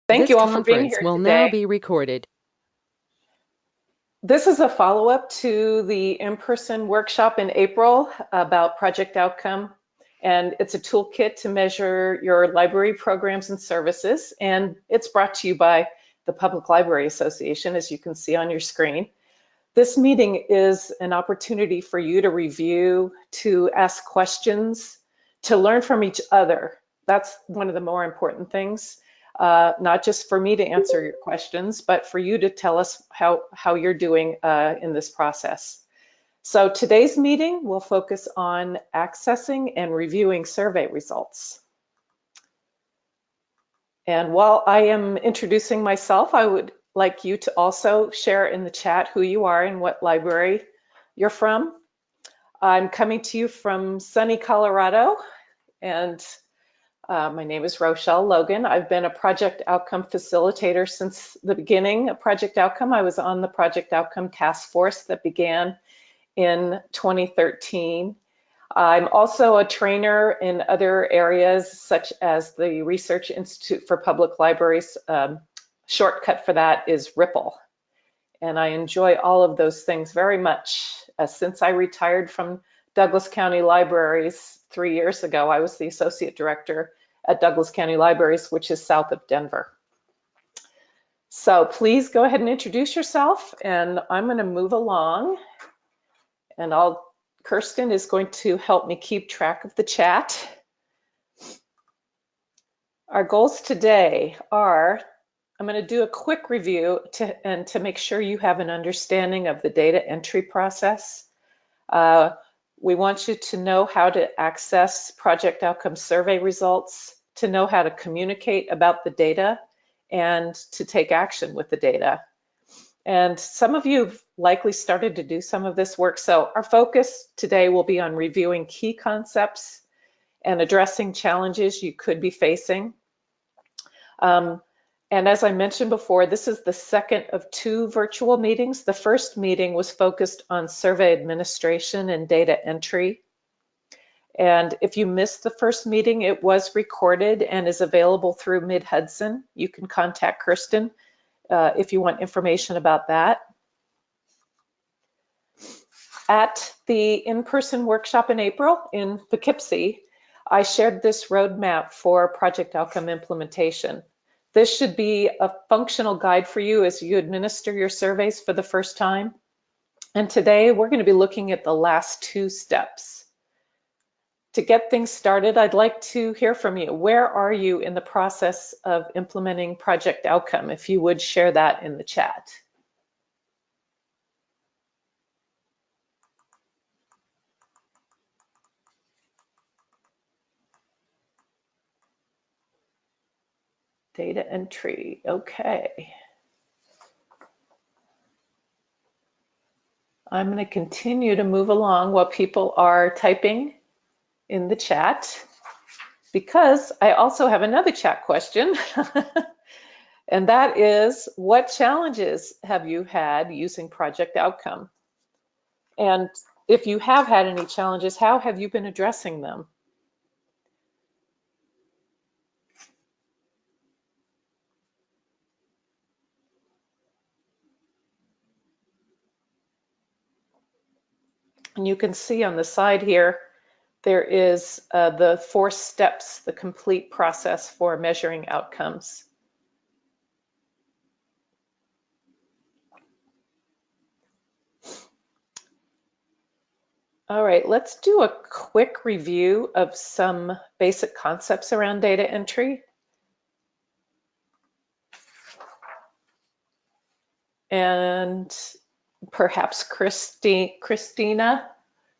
Thank you all for being Conference here will now today. be recorded. This is a follow-up to the in-person workshop in April about project outcome, and it's a toolkit to measure your library programs and services, and it's brought to you by the Public Library Association, as you can see on your screen. This meeting is an opportunity for you to review, to ask questions, to learn from each other. That's one of the more important things. Not just for me to answer your questions, but for you to tell us how you're doing in this process. So today's meeting will focus on accessing and reviewing survey results. And while I am introducing myself, I would like you to also share in the chat who you are and what library you're from. I'm coming to you from sunny Colorado, and my name is Rochelle Logan. I've been a project outcome facilitator since the beginning of Project Outcome. I was on the Project Outcome Task Force that began in 2013. I'm also a trainer in other areas, such as the Research Institute for Public Libraries. Shortcut for that is Ripple. And I enjoy all of those things very much. Since I retired from Douglas County Libraries 3 years ago, I was the associate director at Douglas County Libraries, which is south of Denver. So please go ahead and introduce yourself, and I'm going to move along, and Kirsten is going to help me keep track of the chat. Our goals today are, I'm going to do a quick review to make sure you have an understanding of the data entry process. We want you to know how to access project outcome survey results, to know how to communicate about the data, and to take action with the data. And some of you have likely started to do some of this work. So our focus today will be on reviewing key concepts and addressing challenges you could be facing. And as I mentioned before, this is the second of 2 virtual meetings. The first meeting was focused on survey administration and data entry. And if you missed the first meeting, it was recorded and is available through Mid-Hudson. You can contact Kirsten if you want information about that. At the in-person workshop in April in Poughkeepsie, I shared this roadmap for project outcome implementation. This should be a functional guide for you as you administer your surveys for the first time. And today we're going to be looking at the last 2 steps. To get things started, I'd like to hear from you. Where are you in the process of implementing project outcome? If you would share that in the chat. Data entry, okay. I'm going to continue to move along while people are typing in the chat, because I also have another chat question. And that is, what challenges have you had using project outcome? And if you have had any challenges, how have you been addressing them? And you can see on the side here, there is the 4 steps, the complete process for measuring outcomes. All right, let's do a quick review of some basic concepts around data entry. And perhaps Christina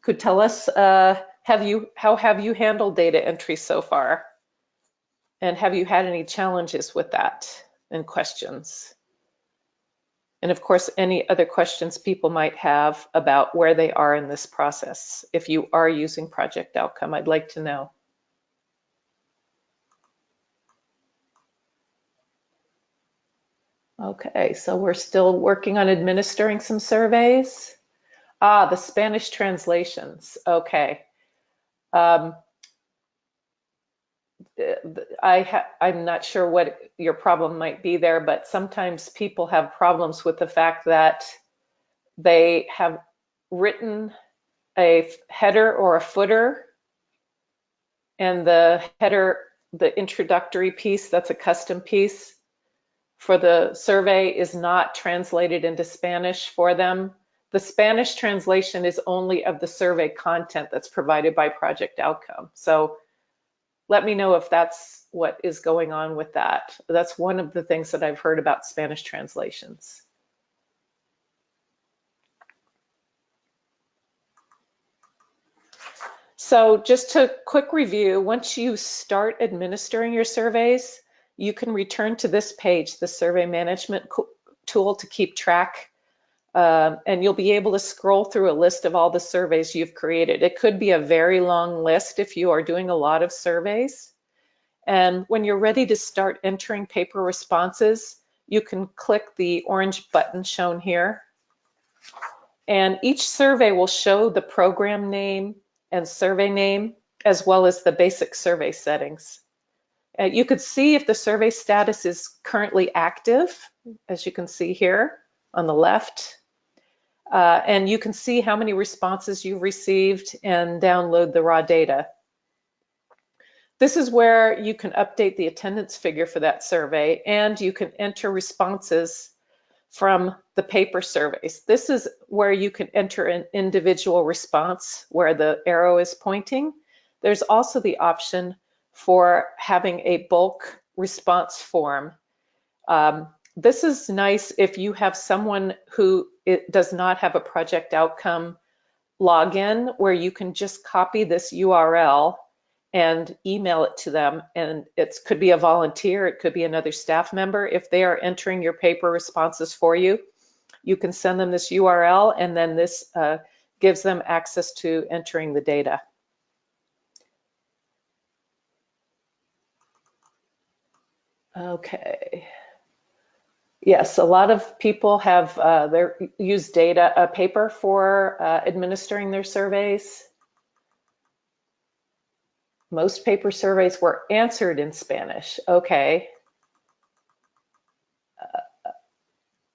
could tell us, how have you handled data entry so far? And have you had any challenges with that and questions? And of course, any other questions people might have about where they are in this process. If you are using project outcome, I'd like to know. Okay, so we're still working on administering some surveys. The Spanish translations. Okay. I'm not sure what your problem might be there, but sometimes people have problems with the fact that they have written a header or a footer, and the header, the introductory piece, that's a custom piece for the survey, is not translated into Spanish for them. The Spanish translation is only of the survey content that's provided by Project Outcome. So let me know if that's what is going on with that. That's one of the things that I've heard about Spanish translations. So just to quick review, once you start administering your surveys, you can return to this page, the survey management tool, to keep track. And you'll be able to scroll through a list of all the surveys you've created. It could be a very long list if you are doing a lot of surveys. And when you're ready to start entering paper responses, you can click the orange button shown here. And each survey will show the program name and survey name, as well as the basic survey settings. You could see if the survey status is currently active, as you can see here on the left. And you can see how many responses you've received and download the raw data. This is where you can update the attendance figure for that survey, and you can enter responses from the paper surveys. This is where you can enter an individual response where the arrow is pointing. There's also the option for having a bulk response form. This is nice if you have someone who does not have a project outcome login, where you can just copy this URL and email it to them. And it could be a volunteer, it could be another staff member. If they are entering your paper responses for you, you can send them this URL, and then this gives them access to entering the data. Okay. Yes, a lot of people have use paper for administering their surveys. Most paper surveys were answered in Spanish. Okay.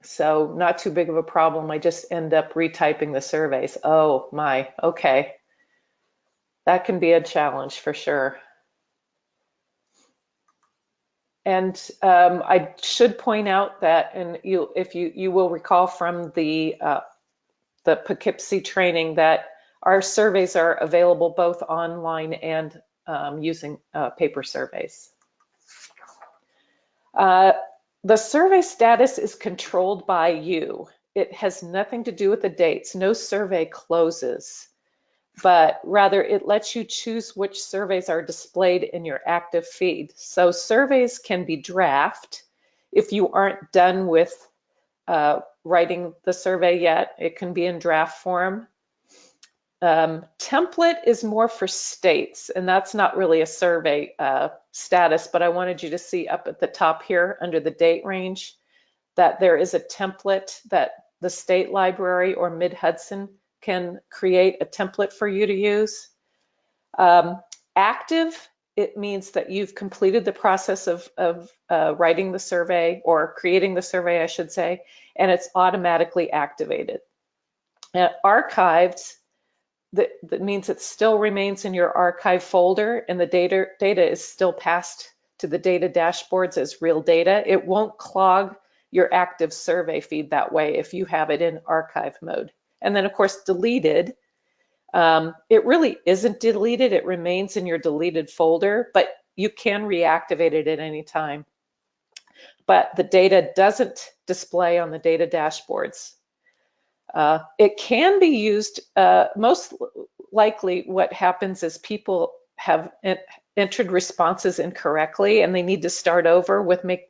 So not too big of a problem. I just end up retyping the surveys. Oh my, okay. That can be a challenge for sure. And I should point out that, and if you will recall from the Poughkeepsie training, that our surveys are available both online and using paper surveys. The survey status is controlled by you. It has nothing to do with the dates. No survey closes, but rather it lets you choose which surveys are displayed in your active feed. So surveys can be draft. If you aren't done with writing the survey yet, it can be in draft form. Template is more for states, and that's not really a survey status, but I wanted you to see up at the top here under the date range that there is a template that the state library or Mid-Hudson can create a template for you to use. Active, it means that you've completed the process of writing the survey, or creating the survey, I should say, and it's automatically activated. Archived, that means it still remains in your archive folder, and the data is still passed to the data dashboards as real data. It won't clog your active survey feed that way if you have it in archive mode. And then of course deleted, it really isn't deleted, it remains in your deleted folder, but you can reactivate it at any time. But the data doesn't display on the data dashboards. It can be used, most likely what happens is people have entered responses incorrectly and they need to start over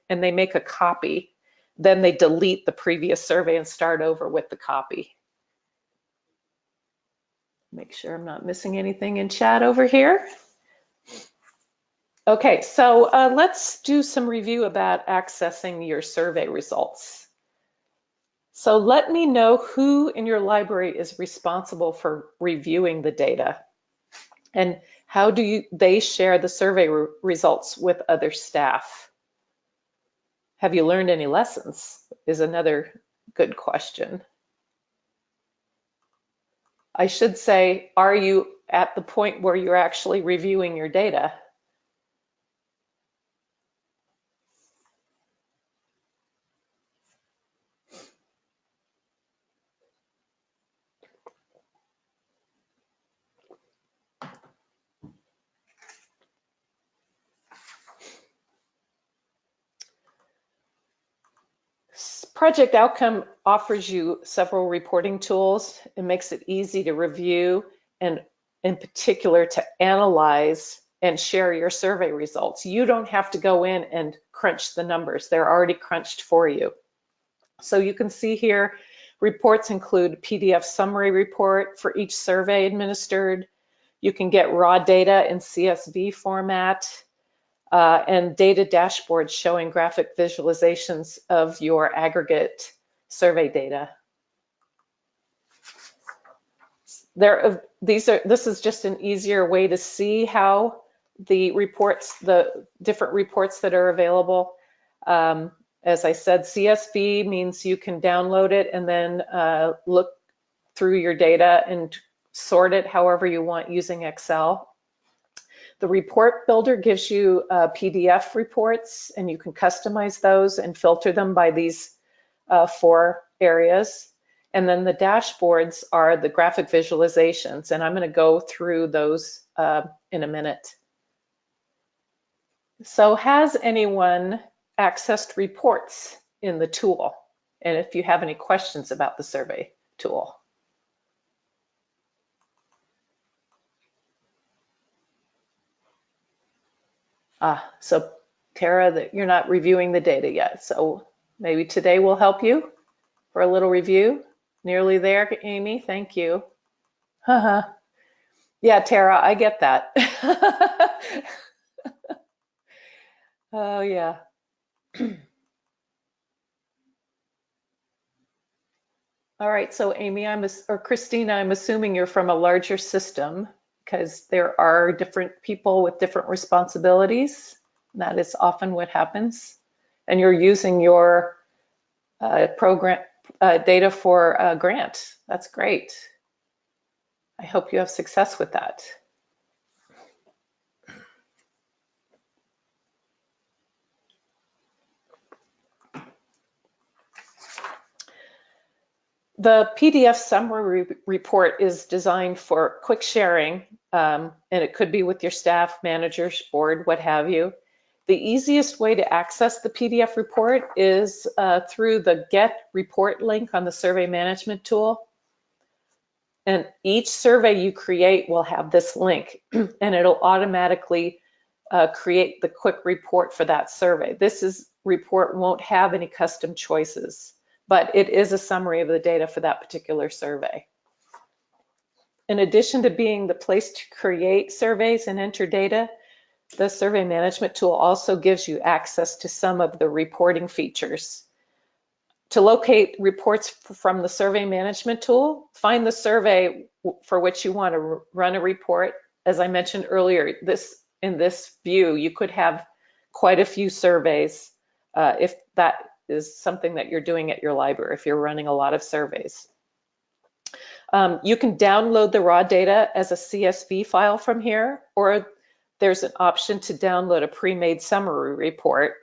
and they make a copy. Then they delete the previous survey and start over with the copy. Make sure I'm not missing anything in chat over here. Okay, so let's do some review about accessing your survey results. So let me know who in your library is responsible for reviewing the data and How do they share the survey results with other staff? Have you learned any lessons? Is another good question. I should say, are you at the point where you're actually reviewing your data? Project Outcome offers you several reporting tools. It makes it easy to review and in particular to analyze and share your survey results. You don't have to go in and crunch the numbers. They're already crunched for you. So you can see here, reports include PDF summary report for each survey administered. You can get raw data in CSV format. And data dashboards showing graphic visualizations of your aggregate survey data. This is just an easier way to see how the reports, the different reports that are available. As I said, CSV means you can download it and then look through your data and sort it however you want using Excel. The report builder gives you PDF reports, and you can customize those and filter them by these 4 areas. And then the dashboards are the graphic visualizations, and I'm going to go through those in a minute. So has anyone accessed reports in the tool? And if you have any questions about the survey tool. So Tara, that you're not reviewing the data yet. So maybe today will help you for a little review. Nearly there, Amy, thank you. Yeah, Tara, I get that. Oh yeah. All right, so Amy, or Christina, I'm assuming you're from a larger system because there are different people with different responsibilities. That is often what happens. And you're using your program data for a grant. That's great. I hope you have success with that. The PDF summary report is designed for quick sharing, and it could be with your staff, managers, board, what have you. The easiest way to access the PDF report is through the Get Report link on the Survey Management tool. And each survey you create will have this link, and it'll automatically create the quick report for that survey. This report won't have any custom choices, but it is a summary of the data for that particular survey. In addition to being the place to create surveys and enter data, the Survey Management tool also gives you access to some of the reporting features. To locate reports from the Survey Management tool, find the survey for which you want to run a report. As I mentioned earlier, in this view, you could have quite a few surveys if that is something that you're doing at your library, if you're running a lot of surveys. You can download the raw data as a CSV file from here, or there's an option to download a pre-made summary report.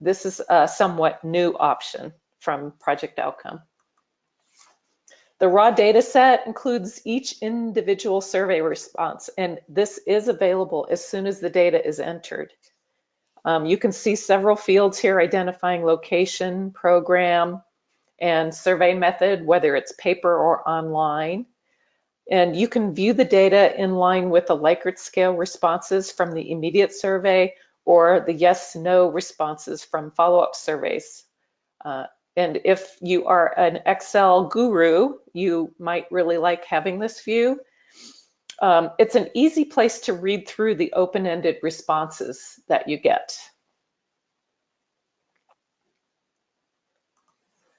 This is a somewhat new option from Project Outcome. The raw data set includes each individual survey response, and this is available as soon as the data is entered. You can see several fields here identifying location, program, and survey method, whether it's paper or online. And you can view the data in line with the Likert scale responses from the immediate survey or the yes/no responses from follow-up surveys. And if you are an Excel guru, you might really like having this view. It's an easy place to read through the open-ended responses that you get.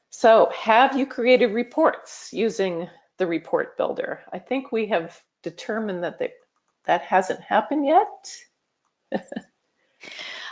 So have you created reports using the report builder? I think we have determined that that hasn't happened yet.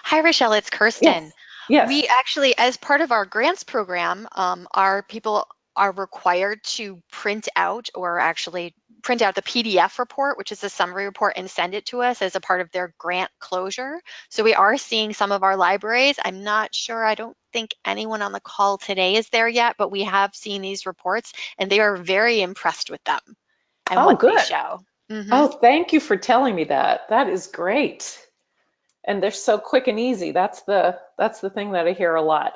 Hi, Rochelle, it's Yes, Kirsten. yes. We actually, as part of our grants program, our people are required to print out or actually print out the PDF report, which is the summary report, and send it to us as a part of their grant closure. So we are seeing some of our libraries. I'm not sure, I don't think anyone on the call today is there yet, but we have seen these reports and they are very impressed with them and Oh, what they good. show. Oh, thank you for telling me that. That is great. And they're so quick and easy. That's the thing that I hear a lot.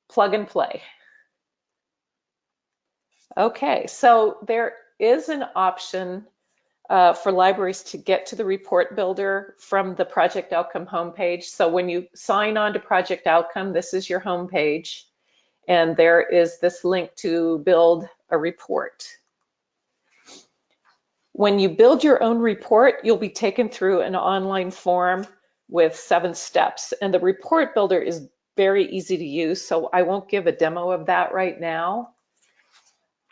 Plug and play. Okay, so there is an option for libraries to get to the report builder from the Project Outcome homepage. So when you sign on to Project Outcome, this is your homepage, and there is this link to build a report. When you build your own report, you'll be taken through an online form with 7 steps, and the report builder is very easy to use, so I won't give a demo of that right now.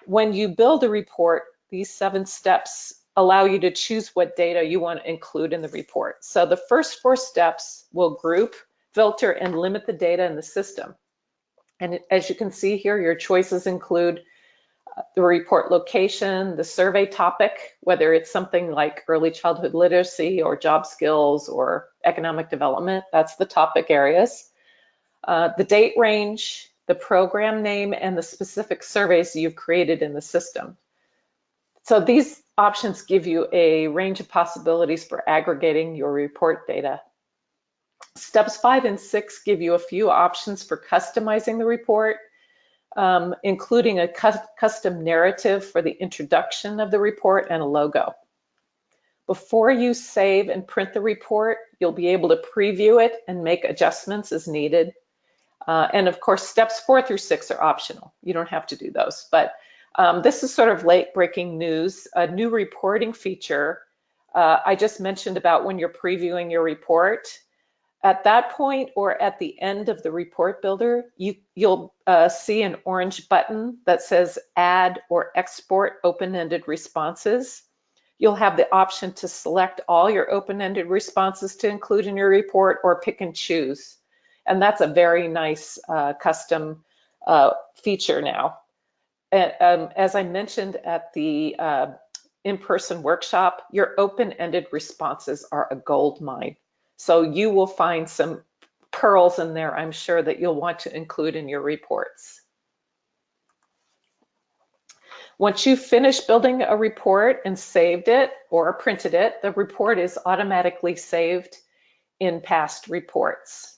When you build a report, these 7 steps allow you to choose what data you want to include in the report. So the first 4 steps will group, filter, and limit the data in the system. And as you can see here, your choices include the report location, the survey topic, whether it's something like early childhood literacy or job skills or economic development, that's the topic areas. The date range, the program name, and the specific surveys you've created in the system. So these options give you a range of possibilities for aggregating your report data. Steps 5 and 6 give you a few options for customizing the report, including a custom narrative for the introduction of the report and a logo. Before you save and print the report, you'll be able to preview it and make adjustments as needed. And of course, steps 4 through 6 are optional. You don't have to do those. But this is sort of late breaking news. A new reporting feature I just mentioned about when you're previewing your report. At that point or at the end of the report builder, you'll see an orange button that says Add or Export Open-Ended Responses. You'll have the option to select all your open-ended responses to include in your report or pick and choose. And that's a very nice custom feature now. And, as I mentioned at the in-person workshop, your open-ended responses are a gold mine. So you will find some pearls in there, I'm sure, that you'll want to include in your reports. Once you've finished building a report and saved it or printed it, the report is automatically saved in past reports.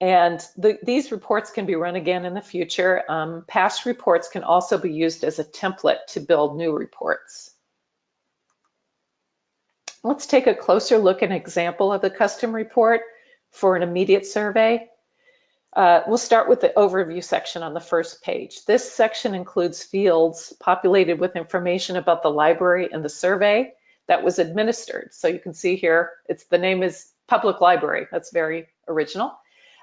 And these reports can be run again in the future. Past reports can also be used as a template to build new reports. Let's take a closer look at an example of the custom report for an immediate survey. We'll start with the overview section on the first page. This section includes fields populated with information about the library and the survey that was administered. So you can see here, the name is Public Library. That's very original.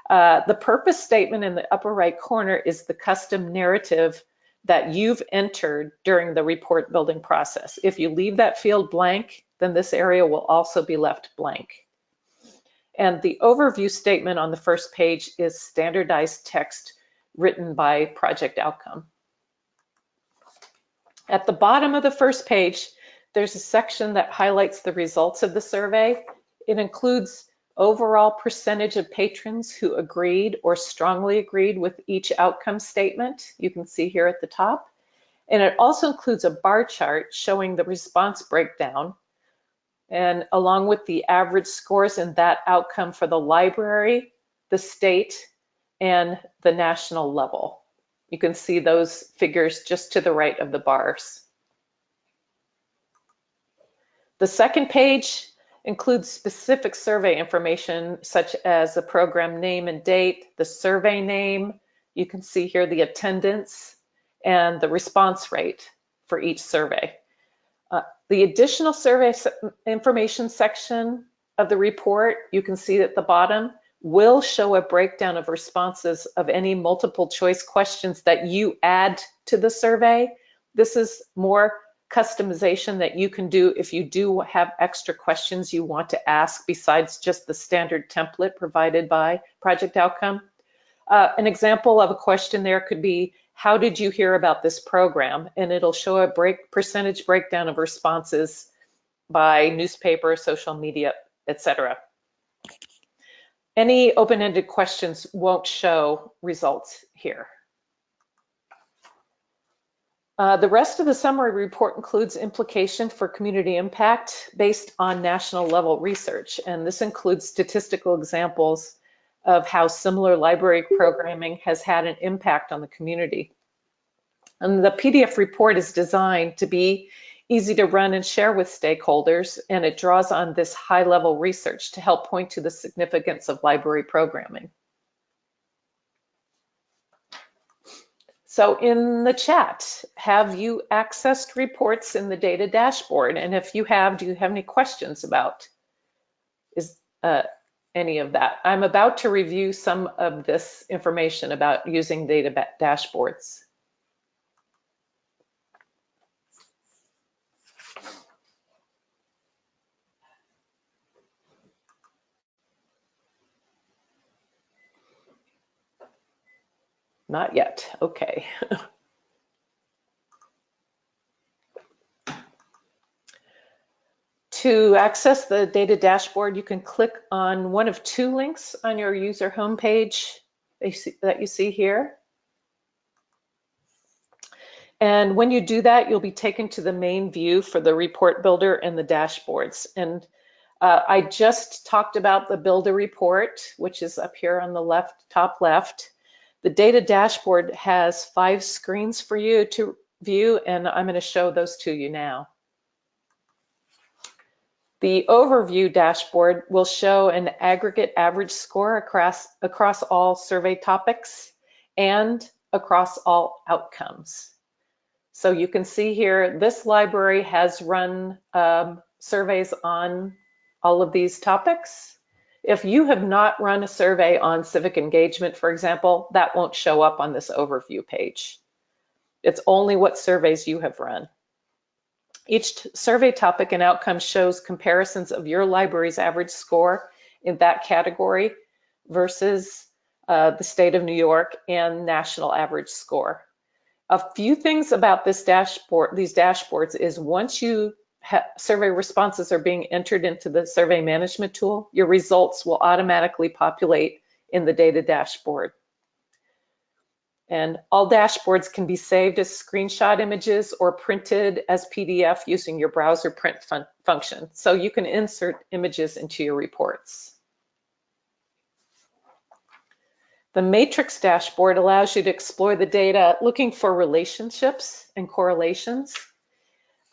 The purpose statement in the upper right corner is the custom narrative that you've entered during the report building process. If you leave that field blank, then this area will also be left blank. And the overview statement on the first page is standardized text written by Project Outcome. At the bottom of the first page, there's a section that highlights the results of the survey. It includes overall percentage of patrons who agreed or strongly agreed with each outcome statement. You can see here at the top. And it also includes a bar chart showing the response breakdown, and along with the average scores in that outcome for the library, the state, and the national level. You can see those figures just to the right of the bars. The second page includes specific survey information such as the program name and date, the survey name. You can see here the attendance and the response rate for each survey. The additional survey information section of the report, you can see at the bottom, will show a breakdown of responses of any multiple choice questions that you add to the survey. This is more customization that you can do if you do have extra questions you want to ask besides just the standard template provided by Project Outcome. An example of a question there could be, how did you hear about this program? And it'll show a percentage breakdown of responses by newspaper, social media, etc. Any open-ended questions won't show results here. The rest of the summary report includes implication for community impact based on national level research. And this includes statistical examples of how similar library programming has had an impact on the community. And the PDF report is designed to be easy to run and share with stakeholders, and it draws on this high-level research to help point to the significance of library programming. So in the chat, have you accessed reports in the data dashboard? And if you have, do you have any questions about any of that? I'm about to review some of this information about using data dashboards. Not yet, okay. To access the data dashboard, you can click on one of two links on your user homepage that you see here. And when you do that, you'll be taken to the main view for the report builder and the dashboards. And I just talked about the builder report, which is up here on the left, top left. The data dashboard has 5 screens for you to view, and I'm going to show those to you now. The overview dashboard will show an aggregate average score across all survey topics and across all outcomes. So you can see here, this library has run surveys on all of these topics. If you have not run a survey on civic engagement, for example, that won't show up on this overview page. It's only what surveys you have run. Each survey topic and outcome shows comparisons of your library's average score in that category versus the state of New York and national average score. A few things about this dashboard, these dashboards, is once you survey responses are being entered into the survey management tool, your results will automatically populate in the data dashboard. And all dashboards can be saved as screenshot images or printed as PDF using your browser print function. So you can insert images into your reports. The matrix dashboard allows you to explore the data looking for relationships and correlations.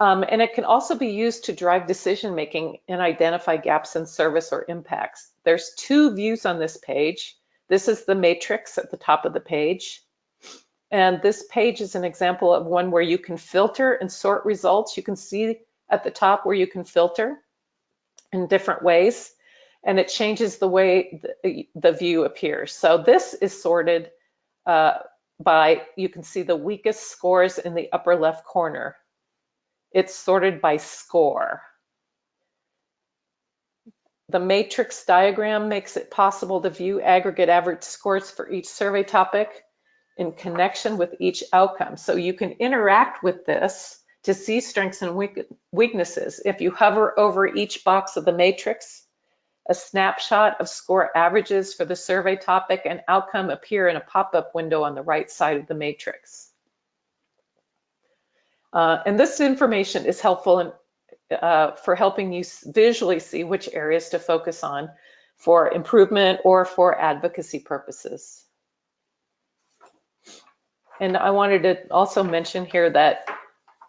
And it can also be used to drive decision-making and identify gaps in service or impacts. There's 2 views on this page. This is the matrix at the top of the page. And this page is an example of one where you can filter and sort results. You can see at the top where you can filter in different ways, and it changes the way the view appears. So this is sorted by, you can see the weakest scores in the upper left corner. It's sorted by score. The matrix diagram makes it possible to view aggregate average scores for each survey topic in connection with each outcome. So you can interact with this to see strengths and weaknesses. If you hover over each box of the matrix, a snapshot of score averages for the survey topic and outcome appear in a pop-up window on the right side of the matrix. And this information is helpful for helping you visually see which areas to focus on for improvement or for advocacy purposes. And I wanted to also mention here that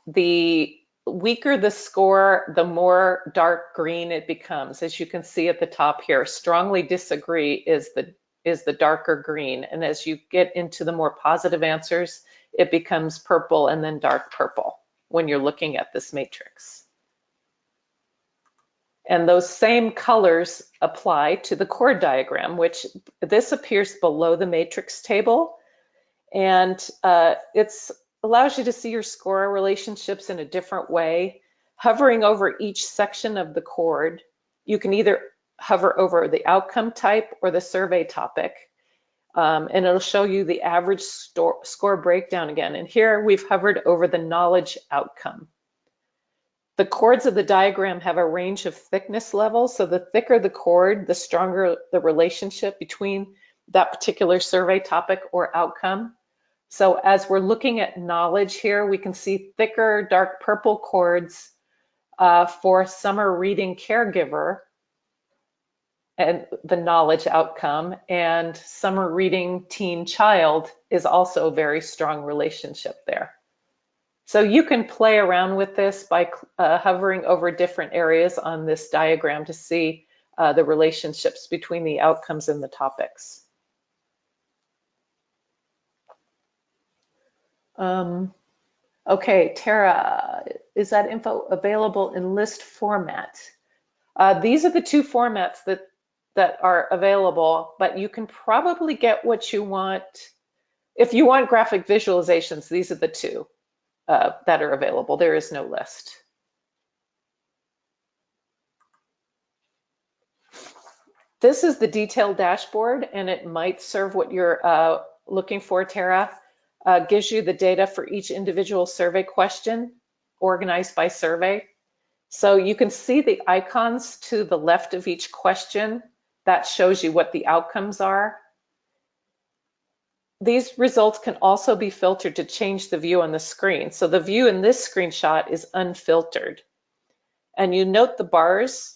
the weaker the score, the more dark green it becomes. As you can see at the top here, strongly disagree is the darker green. And as you get into the more positive answers, it becomes purple and then dark purple when you're looking at this matrix. And those same colors apply to the chord diagram, which this appears below the matrix table. And it's allows you to see your score relationships in a different way. Hovering over each section of the chord, you can either hover over the outcome type or the survey topic, and it'll show you the average score breakdown again. And here we've hovered over the knowledge outcome. The chords of the diagram have a range of thickness levels, so the thicker the chord, the stronger the relationship between that particular survey topic or outcome. So as we're looking at knowledge here, we can see thicker dark purple chords for summer reading caregiver and the knowledge outcome, and summer reading teen child is also a very strong relationship there. So you can play around with this by hovering over different areas on this diagram to see the relationships between the outcomes and the topics. Okay, Tara, is that info available in list format? These are the two formats that are available, but you can probably get what you want. If you want graphic visualizations, these are the two that are available. There is no list. This is the detailed dashboard, and it might serve what you're looking for, Tara. Gives you the data for each individual survey question, organized by survey. So you can see the icons to the left of each question. That shows you what the outcomes are. These results can also be filtered to change the view on the screen. So the view in this screenshot is unfiltered. And you note the bars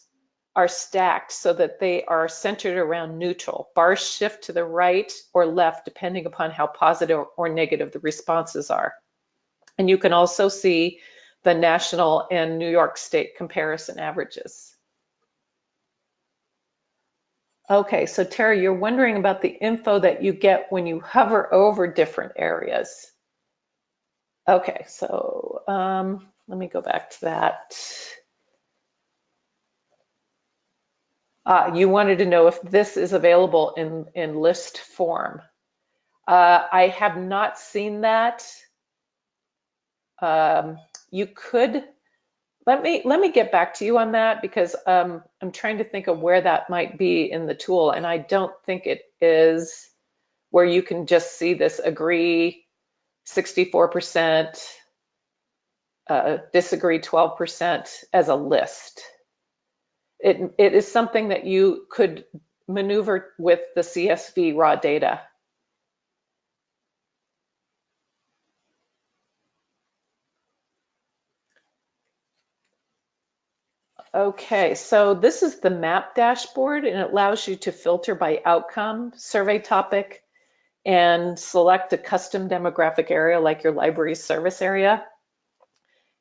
are stacked so that they are centered around neutral. Bars shift to the right or left depending upon how positive or negative the responses are. And you can also see the national and New York State comparison averages. Okay, so Tara, you're wondering about the info that you get when you hover over different areas. Okay, so let me go back to that. You wanted to know if this is available in list form. I have not seen that. You could, let me get back to you on that, because I'm trying to think of where that might be in the tool, and I don't think it is where you can just see this agree 64%, disagree 12% as a list. It is something that you could maneuver with the CSV raw data. Okay, so this is the map dashboard, and it allows you to filter by outcome, survey topic, and select a custom demographic area like your library service area.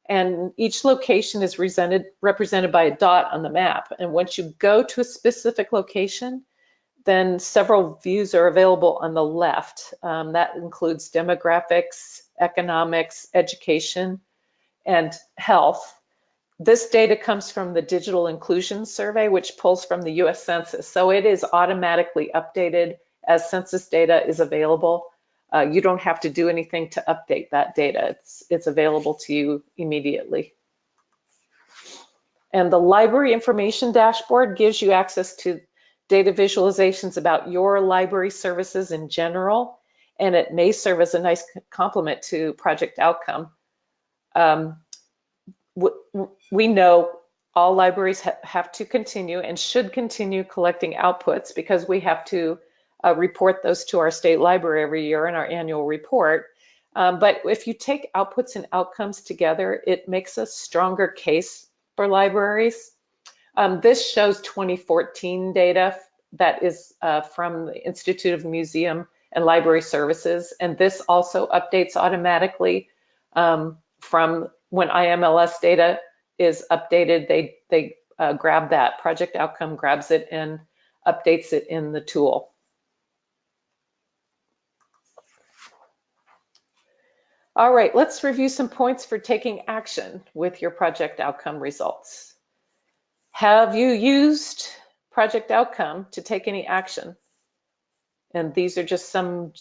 And each location is represented by a dot on the map. And once you go to a specific location, then several views are available on the left. That includes demographics, economics, education, and health. This data comes from the Digital Inclusion Survey, which pulls from the US Census. So it is automatically updated as census data is available. You don't have to do anything to update that data. It's available to you immediately. And the library information dashboard gives you access to data visualizations about your library services in general, and it may serve as a nice complement to Project Outcome. We know all libraries have to continue and should continue collecting outputs, because we have to report those to our state library every year in our annual report. But if you take outputs and outcomes together, it makes a stronger case for libraries. This shows 2014 data that is from the Institute of Museum and Library Services, and this also updates automatically from when IMLS data is updated. They grab that, Project Outcome grabs it and updates it in the tool. All right, let's review some points for taking action with your Project Outcome results. Have you used Project Outcome to take any action? And these are just some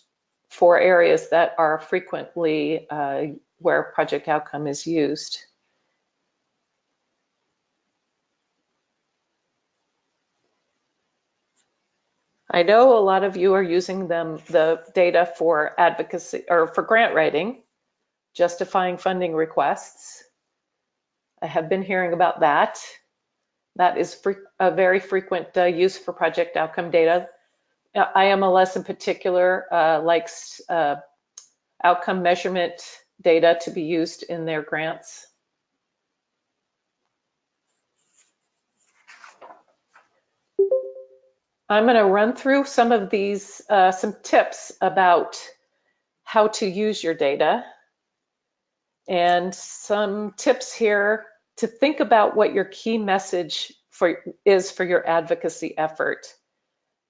for areas that are frequently where project outcome is used. I know a lot of you are using the data for advocacy or for grant writing, justifying funding requests. I have been hearing about that. That is a very frequent use for project outcome data. IMLS in particular likes outcome measurement data to be used in their grants. I'm going to run through some of these, some tips about how to use your data, and some tips here to think about what your key message is for your advocacy effort.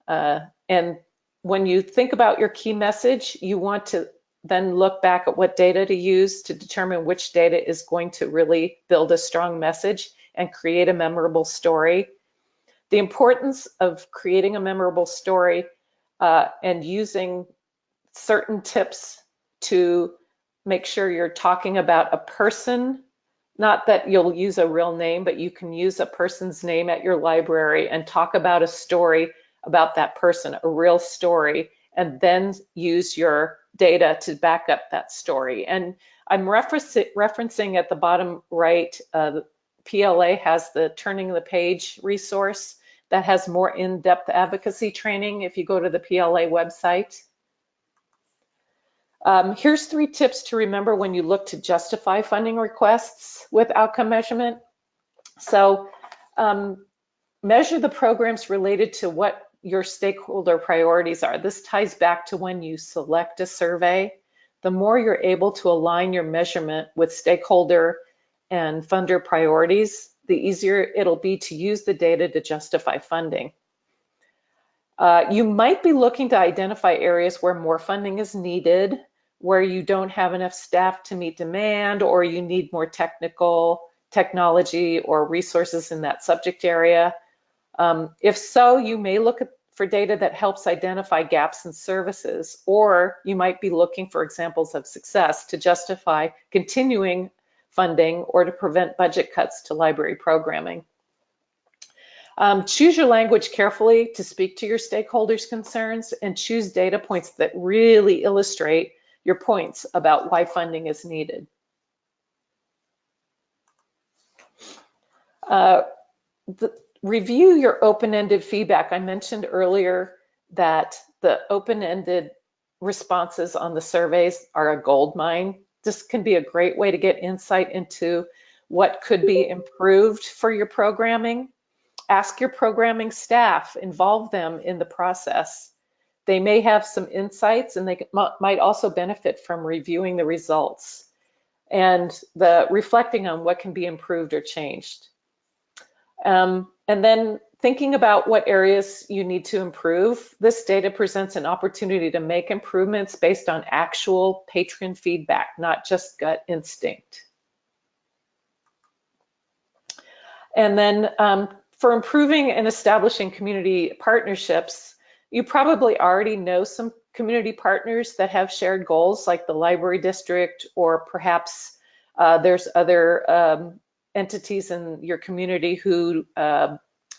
And when you think about your key message, you want to then look back at what data to use to determine which data is going to really build a strong message and create a memorable story. The importance of creating a memorable story and using certain tips to make sure you're talking about a person, not that you'll use a real name, but you can use a person's name at your library and talk about a story about that person, a real story, and then use your data to back up that story. And I'm referencing at the bottom right, the PLA has the Turning the Page resource that has more in-depth advocacy training if you go to the PLA website. Here's 3 tips to remember when you look to justify funding requests with outcome measurement. So measure the programs related to what your stakeholder priorities are. This ties back to when you select a survey. The more you're able to align your measurement with stakeholder and funder priorities, the easier it'll be to use the data to justify funding. You might be looking to identify areas where more funding is needed, where you don't have enough staff to meet demand, or you need more technology or resources in that subject area. If so, you may look for data that helps identify gaps in services, or you might be looking for examples of success to justify continuing funding or to prevent budget cuts to library programming. Choose your language carefully to speak to your stakeholders' concerns, and choose data points that really illustrate your points about why funding is needed. Review your open-ended feedback. I mentioned earlier that the open-ended responses on the surveys are a gold mine. This can be a great way to get insight into what could be improved for your programming. Ask your programming staff, involve them in the process. They may have some insights, and they might also benefit from reviewing the results and reflecting on what can be improved or changed. And then thinking about what areas you need to improve. This data presents an opportunity to make improvements based on actual patron feedback, not just gut instinct. And then for improving and establishing community partnerships, you probably already know some community partners that have shared goals, like the library district, or perhaps there's other entities in your community who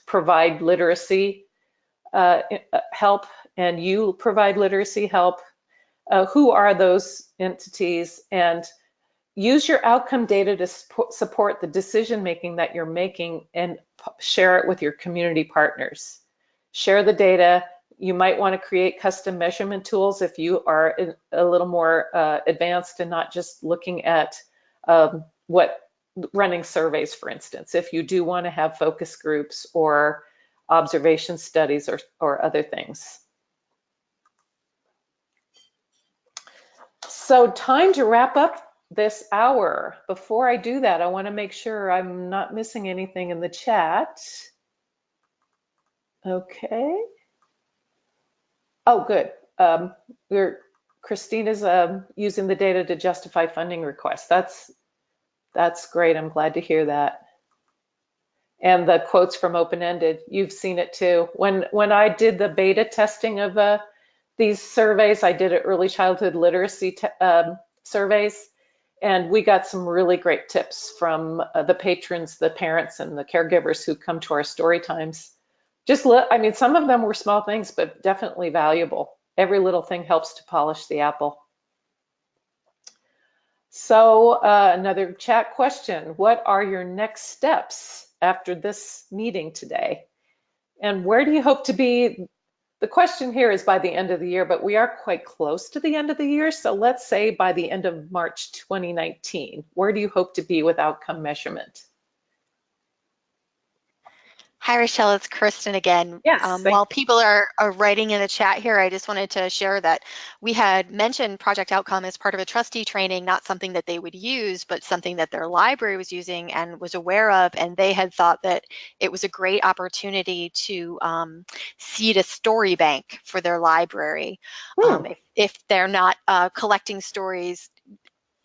provide literacy help, and you provide literacy help. Who are those entities? And use your outcome data to support the decision making that you're making, and share it with your community partners. Share the data. You might want to create custom measurement tools if you are a little more advanced and not just looking at running surveys, for instance, if you do want to have focus groups or observation studies or other things. So time to wrap up this hour. Before I do that, I want to make sure I'm not missing anything in the chat. Okay. Oh, good. Christina's using the data to justify funding requests. That's great. I'm glad to hear that. And the quotes from open-ended, you've seen it too. When I did the beta testing of these surveys. I did early childhood literacy surveys, and we got some really great tips from the patrons, the parents, and the caregivers who come to our story times. I mean, some of them were small things, but definitely valuable. Every little thing helps to polish the apple. So another chat question. What are your next steps after this meeting today? And where do you hope to be? The question here is by the end of the year, but we are quite close to the end of the year. So let's say by the end of March 2019, where do you hope to be with outcome measurement? Hi, Rochelle, it's Kristen again. Yes, While people are writing in the chat here, I just wanted to share that we had mentioned Project Outcome as part of a trustee training, not something that they would use, but something that their library was using and was aware of, and they had thought that it was a great opportunity to seed a story bank for their library. If they're not collecting stories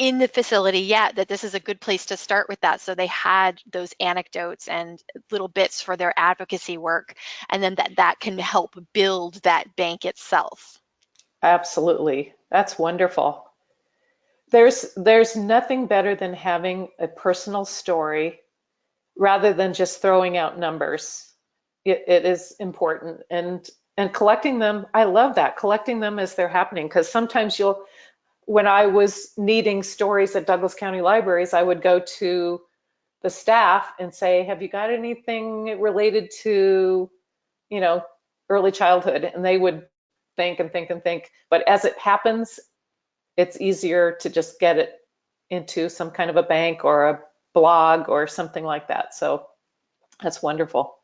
in the facility yet, that this is a good place to start with that. So they had those anecdotes and little bits for their advocacy work, and then that can help build that bank itself. absolutely. That's wonderful. There's nothing better than having a personal story rather than just throwing out numbers. It is important, and collecting them. I love that, collecting them as they're happening, because sometimes when I was needing stories at Douglas County Libraries, I would go to the staff and say, have you got anything related to, you know, early childhood? And they would think and think and think. But as it happens, it's easier to just get it into some kind of a bank or a blog or something like that. So that's wonderful.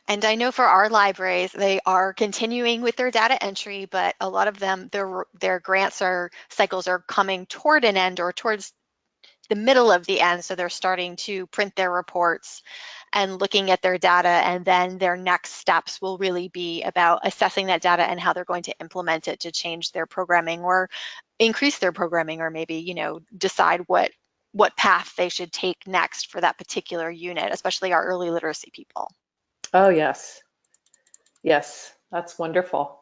And I know for our libraries, they are continuing with their data entry, but a lot of them, their grants cycles are coming toward an end or towards the middle of the end. So they're starting to print their reports and looking at their data, and then their next steps will really be about assessing that data and how they're going to implement it to change their programming or increase their programming, or maybe, decide what path they should take next for that particular unit, especially our early literacy people. Oh, yes. Yes, that's wonderful.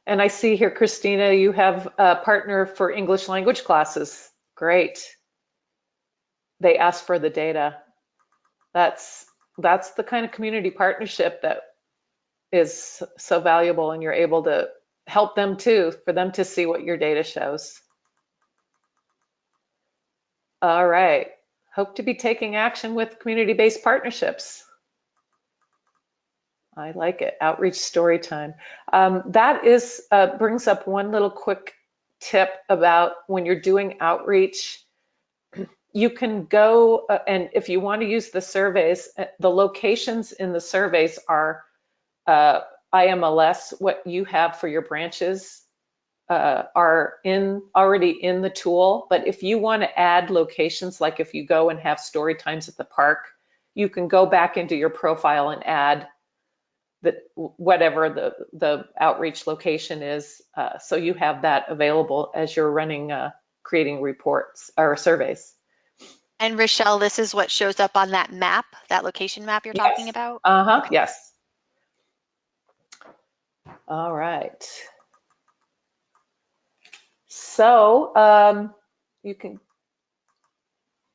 And I see here, Christina, you have a partner for English language classes. Great. They ask for the data. That's that's the kind of community partnership that is so valuable, and you're able to help them too, for them to see what your data shows. All right. Hope to be taking action with community-based partnerships. I like it. Outreach story time. That brings up one little quick tip about when you're doing outreach. You can go and if you want to use the surveys, the locations in the surveys are IMLS. What you have for your branches are already in the tool. But if you want to add locations, like if you go and have story times at the park, you can go back into your profile and add whatever the outreach location is. So you have that available as you're running, creating reports or surveys. And Rochelle, this is what shows up on that map, that location map you're talking Yes. about? Uh-huh. Okay. Yes. All right. So you can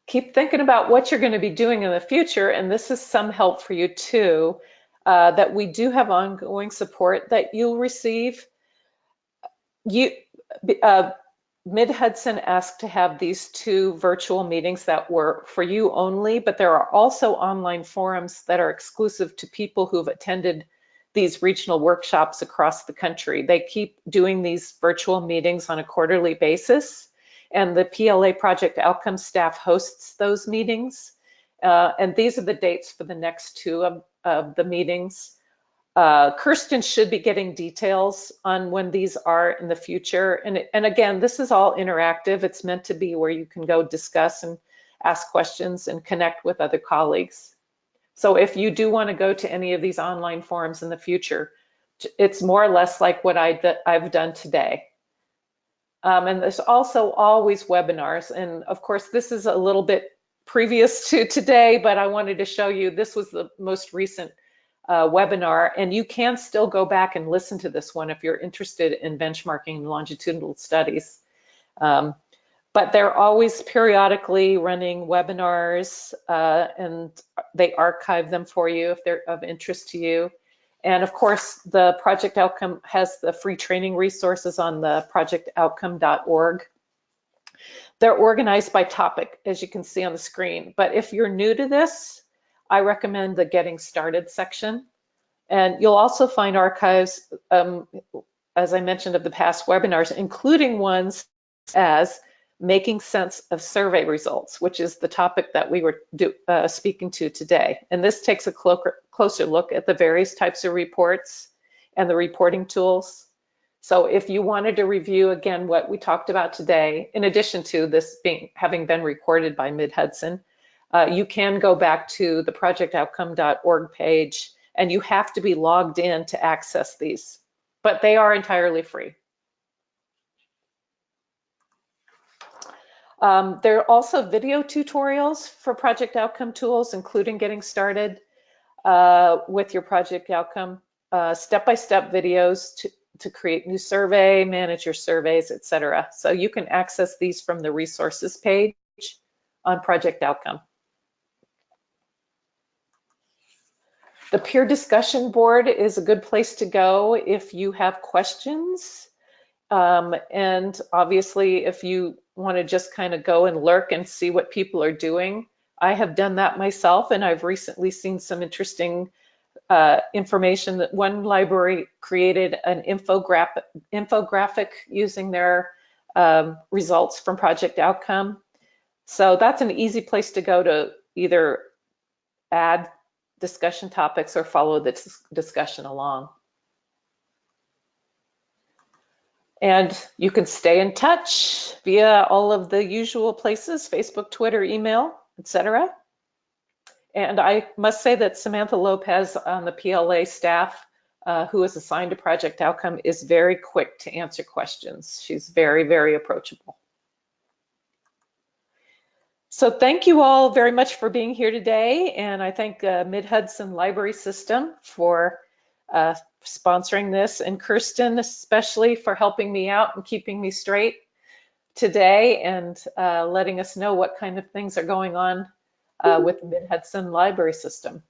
keep thinking about what you're going to be doing in the future, and this is some help for you too, that we do have ongoing support that you'll receive. You, Mid-Hudson asked to have these 2 virtual meetings that were for you only, but there are also online forums that are exclusive to people who've attended these regional workshops across the country. They keep doing these virtual meetings on a quarterly basis, and the PLA Project Outcome staff hosts those meetings. And these are the dates for the next 2 of the meetings. Kirsten should be getting details on when these are in the future. And again, this is all interactive. It's meant to be where you can go discuss and ask questions and connect with other colleagues. So if you do want to go to any of these online forums in the future, it's more or less like what I've done today. And there's also always webinars. And of course, this is a little bit previous to today, but I wanted to show you, this was the most recent webinar, and you can still go back and listen to this one if you're interested in benchmarking and longitudinal studies. Um, but they're always periodically running webinars, and they archive them for you if they're of interest to you. And of course, the Project Outcome has the free training resources on the projectoutcome.org. They're organized by topic, as you can see on the screen. But if you're new to this, I recommend the Getting Started section. And you'll also find archives, as I mentioned, of the past webinars, including ones as Making Sense of Survey Results, which is the topic that we were speaking to today. And this takes a closer look at the various types of reports and the reporting tools. So if you wanted to review again what we talked about today, in addition to this having been recorded by Mid-Hudson, you can go back to the projectoutcome.org page, and you have to be logged in to access these, but they are entirely free. There are also video tutorials for project outcome tools, including getting started with your project outcome, step-by-step videos to create new survey, manage your surveys, etc. So you can access these from the resources page on Project Outcome. The peer discussion board is a good place to go if you have questions. And obviously, if you want to just kind of go and lurk and see what people are doing, I have done that myself, and I've recently seen some interesting information that one library created an infographic using their results from Project Outcome. So that's an easy place to go to either add discussion topics or follow the discussion along. And you can stay in touch via all of the usual places, Facebook, Twitter, email, etc. And I must say that Samantha Lopez on the PLA staff, who is assigned to Project Outcome, is very quick to answer questions. She's very, very approachable. So thank you all very much for being here today. And I thank Mid-Hudson Library System for sponsoring this, and Kirsten especially for helping me out and keeping me straight today, and letting us know what kind of things are going on with the Mid-Hudson Library System.